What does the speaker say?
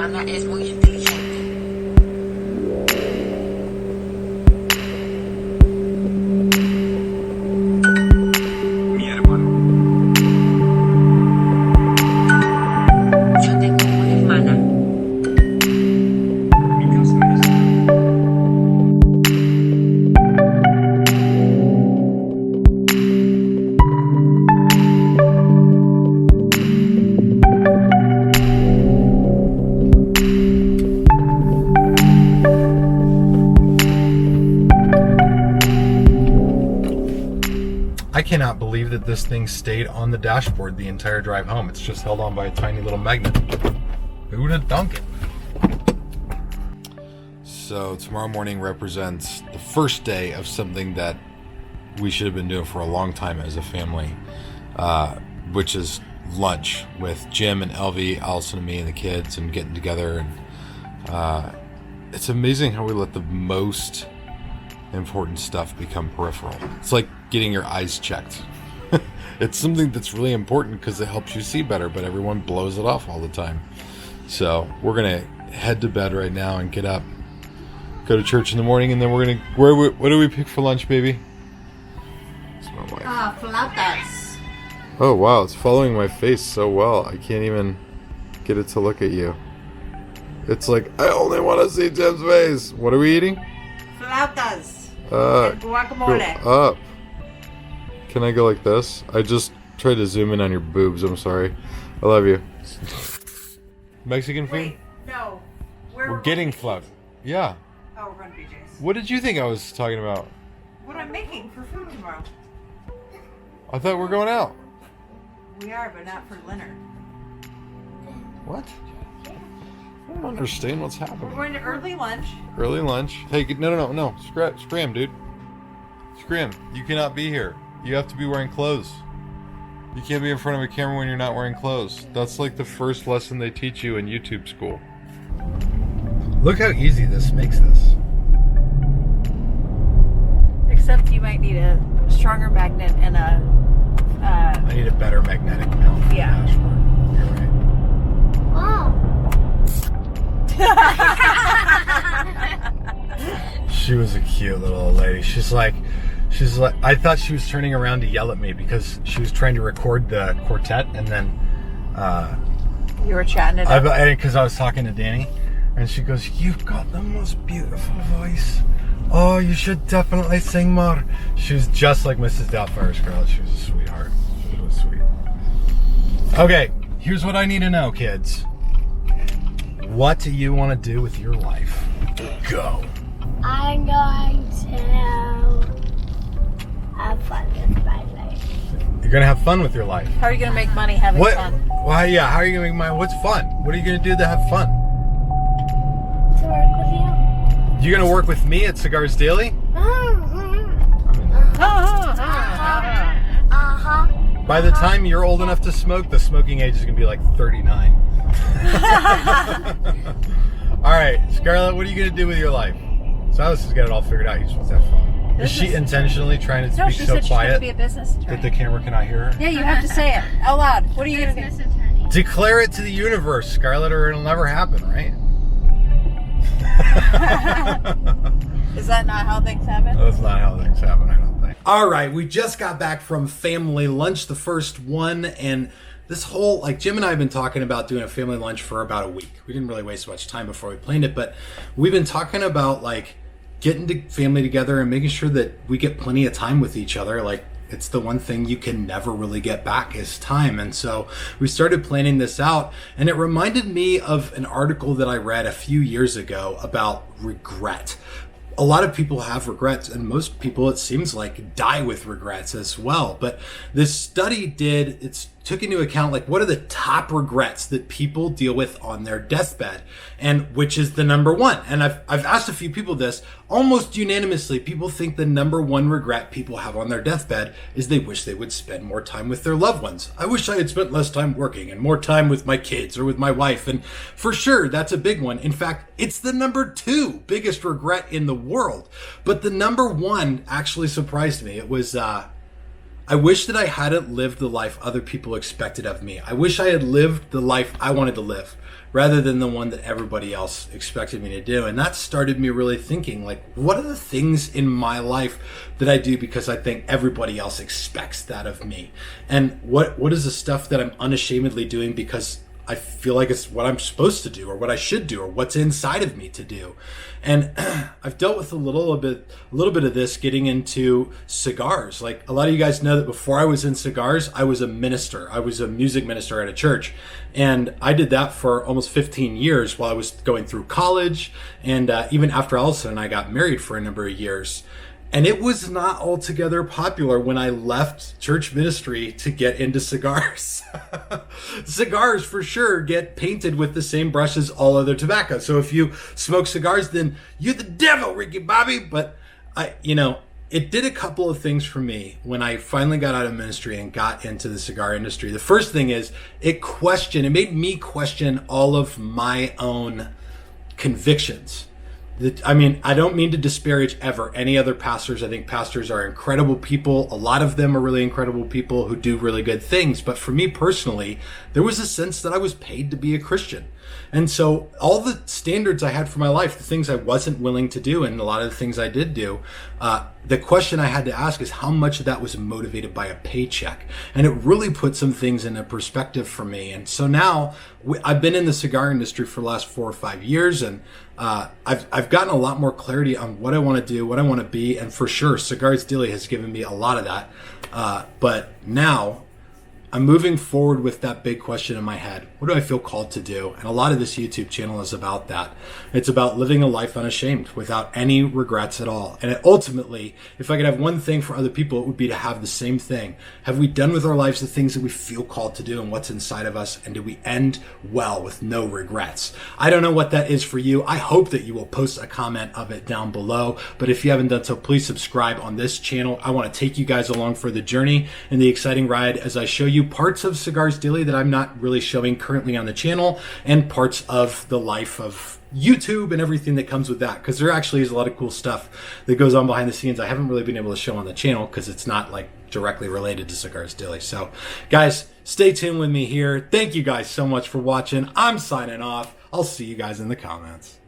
hermana es muy inteligente. Mi hermano. Yo tengo una hermana. Mi casa es... I cannot believe that this thing stayed on the dashboard the entire drive home. It's just held on by a tiny little magnet. Who'd have dunk it? So tomorrow morning represents the first day of something that we should have been doing for a long time as a family, which is lunch with Jim and Elvie, Allison and me and the kids, and getting together. And it's amazing how we let the most important stuff become peripheral. It's like getting your eyes checked. It's something that's really important because it helps you see better, but everyone blows it off all the time. So we're gonna head to bed right now and get up, go to church in the morning, and then we're gonna what do we pick for lunch, baby? It's my wife. Flautas. Oh wow, it's following my face so well. I can't even get it to look at you. It's like I only want to see Jim's face. What are we eating? Flautas. And guacamole. Go up. Can I go like this? I just tried to zoom in on your boobs. I'm sorry. I love you. Mexican food? Wait, no. We're getting fluff. Yeah. Oh, we're going to BJ's. What did you think I was talking about? What I'm making for food tomorrow. I thought we're going out. We are, but not for dinner. What? I don't understand what's We're happening. going to early lunch. Early lunch. Hey, no. Scram, dude. Scram. You cannot be here. You have to be wearing clothes. You can't be in front of a camera when you're not wearing clothes. That's like the first lesson they teach you in YouTube school. Look how easy this makes this. Except you might need a stronger magnet and a... I need a better magnetic mount for the Yeah. dashboard. You're right. She was a cute little old lady. She's like, I thought she was turning around to yell at me because she was trying to record the quartet, and then You were chatting it up. because I was talking to Danny, and she goes, "You've got the most beautiful voice. Oh, you should definitely sing more." She was just like Mrs. Doubtfire Scarlett. She was a sweetheart. She was sweet. Okay, here's what I need to know, kids. What do you want to do with your life? Go. I'm going to have fun with my life. You're gonna have fun with your life. How are you going to make money having What? fun? Well, yeah. How are you gonna make money? What's fun? What are you gonna do to have fun? To work with you. You gonna work with me at Cigars Daily? Uh-huh. By the time you're old enough to smoke, the smoking age is gonna be like 39. All right, Scarlett, what are you gonna do with your life? Silas has got it all figured out. You're supposed to have fun. Is she intentionally trying to No, speak she so said she's going to quiet be a business that attorney. the camera cannot hear her? Yeah, you have to say it out loud. What are you going to do? Declare it to the universe, Scarlett, or it'll never happen, right? Is that not how things happen? That's not how things happen, I don't think. All right, we just got back from family lunch, the first one, and this whole, like, Jim and I have been talking about doing a family lunch for about a week. We didn't really waste much time before we planned it, but we've been talking about, like, getting the family together and making sure that we get plenty of time with each other. Like, it's the one thing you can never really get back is time. And so we started planning this out, and it reminded me of an article that I read a few years ago about regret. A lot of people have regrets, and most people, it seems like, die with regrets as well. But this study took into account, like, what are the top regrets that people deal with on their deathbed, and which is the number one. And I've asked a few people this. Almost unanimously, people think the number one regret people have on their deathbed is they wish they would spend more time with their loved ones. I wish I had spent less time working and more time with my kids or with my wife. And for sure, that's a big one. In fact, it's the number two biggest regret in the world. But the number one actually surprised me. It was, I wish that I hadn't lived the life other people expected of me. I wish I had lived the life I wanted to live rather than the one that everybody else expected me to do. And that started me really thinking, like, what are the things in my life that I do because I think everybody else expects that of me? And what is the stuff that I'm unashamedly doing because I feel like it's what I'm supposed to do or what I should do or what's inside of me to do? And I've dealt with a little bit of this getting into cigars. Like, a lot of you guys know that before I was in cigars, I was a minister. I was a music minister at a church. And I did that for almost 15 years while I was going through college. And even after Allison and I got married for a number of years. And it was not altogether popular when I left church ministry to get into cigars. Cigars, for sure, get painted with the same brush as all other tobacco. So if you smoke cigars, then you're the devil, Ricky Bobby. But it did a couple of things for me when I finally got out of ministry and got into the cigar industry. The first thing is it made me question all of my own convictions. I don't mean to disparage ever any other pastors. I think pastors are incredible people. A lot of them are really incredible people who do really good things. But for me personally, there was a sense that I was paid to be a Christian. And so all the standards I had for my life, the things I wasn't willing to do, and a lot of the things I did do, the question I had to ask is how much of that was motivated by a paycheck. And it really put some things into perspective for me. And so now I've been in the cigar industry for the last 4 or 5 years, and I've gotten a lot more clarity on what I want to do, what I want to be. And for sure, Cigars Daily has given me a lot of that. But now I'm moving forward with that big question in my head. What do I feel called to do? And a lot of this YouTube channel is about that. It's about living a life unashamed without any regrets at all. And ultimately, if I could have one thing for other people, it would be to have the same thing. Have we done with our lives the things that we feel called to do and what's inside of us? And do we end well with no regrets? I don't know what that is for you. I hope that you will post a comment of it down below. But if you haven't done so, please subscribe on this channel. I want to take you guys along for the journey and the exciting ride as I show you parts of Cigars Daily that I'm not really showing currently on the channel, and parts of the life of YouTube and everything that comes with that, because there actually is a lot of cool stuff that goes on behind the scenes I haven't really been able to show on the channel because it's not like directly related to Cigars Daily. So guys, stay tuned with me here. Thank you guys so much for watching. I'm signing off. I'll see you guys in the comments.